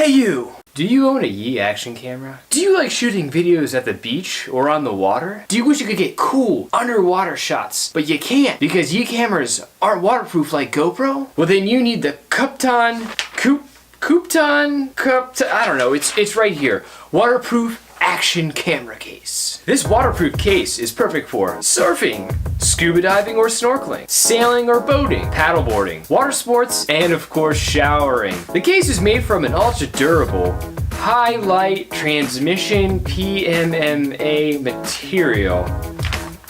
Hey you! Do you own a Yi action camera? Do you like shooting videos at the beach or on the water? Do you wish you could get cool underwater shots, but you can't because Yi cameras aren't waterproof like GoPro? Well then you need the Kupton, I don't know, it's right here. Waterproof action camera case. This waterproof case is perfect for surfing, scuba diving or snorkeling, sailing or boating, paddleboarding, water sports, and of course showering. The case is made from an ultra durable, high light transmission PMMA material.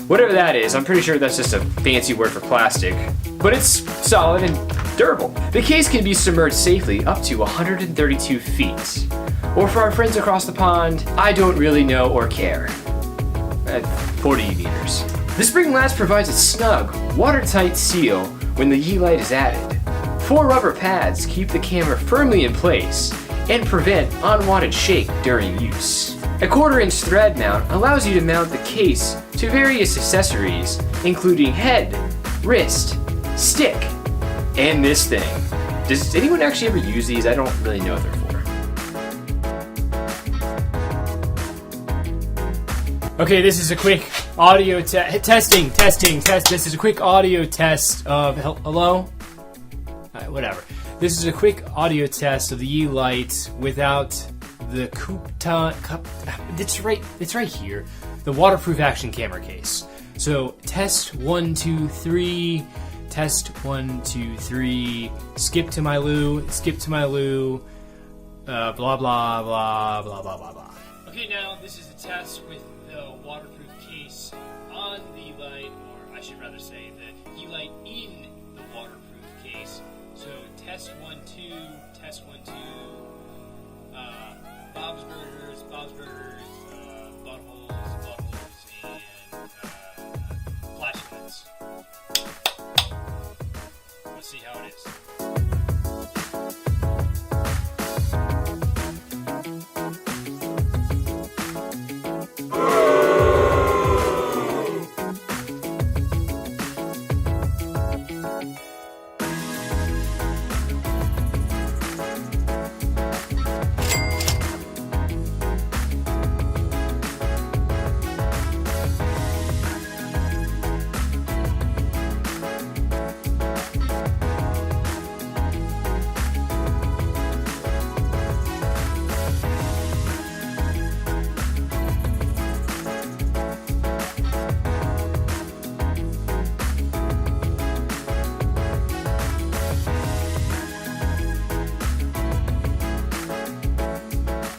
Whatever that is, I'm pretty sure that's just a fancy word for plastic, but it's solid and durable. The case can be submerged safely up to 132 feet. Or for our friends across the pond, I don't really know or care. At 40 meters. The spring latch provides a snug, watertight seal when the Yi light is added. 4 rubber pads keep the camera firmly in place and prevent unwanted shake during use. A 1/4-inch thread mount allows you to mount the case to various accessories, including head, wrist, stick, and this thing. Does anyone actually ever use these? I don't really know what they're for. Okay, this is a quick audio testing. This is a quick audio test of hello. Whatever. This is a quick audio test of the Yi light without the Kupton. It's right here. The waterproof action camera case. So test 1, 2, 3. Test 1, 2, 3. Skip to my loo. Blah blah blah blah blah blah blah. Okay, now this is a test with the waterproof case on the light, or I should rather say the Yi light in the waterproof case. So test 1, 2, test 1, 2. Bob's Burgers, buttholes, and flashlights. Let's see how it is.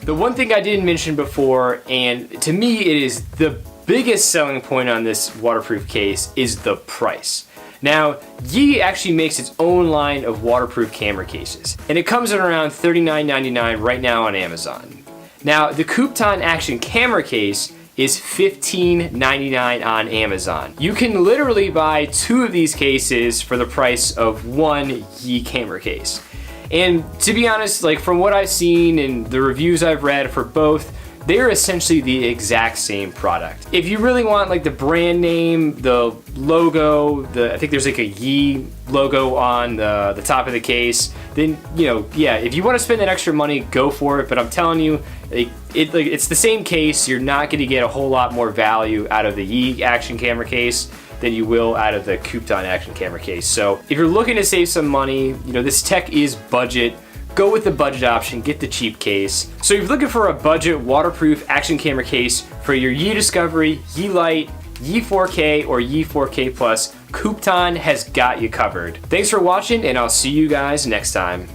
The one thing I didn't mention before, and to me it is the biggest selling point on this waterproof case, is the price. Now, Yi actually makes its own line of waterproof camera cases, and it comes at around $39.99 right now on Amazon. Now, the Kupton Action Camera Case is $15.99 on Amazon. You can literally buy 2 of these cases for the price of 1 Yi camera case. And to be honest, like from what I've seen and the reviews I've read for both, they're essentially the exact same product. If you really want like the brand name, the logo, I think there's like a Yi logo on the top of the case, then yeah, if you want to spend that extra money, go for it. But I'm telling you, it's the same case. You're not going to get a whole lot more value out of the Yi action camera case than you will out of the Kupton action camera case. So if you're looking to save some money, this tech is budget. Go with the budget option, get the cheap case. So if you're looking for a budget waterproof action camera case for your Yi Discovery, Yi Light, Yi 4K, or Yi 4K Plus, Kupton has got you covered. Thanks for watching, and I'll see you guys next time.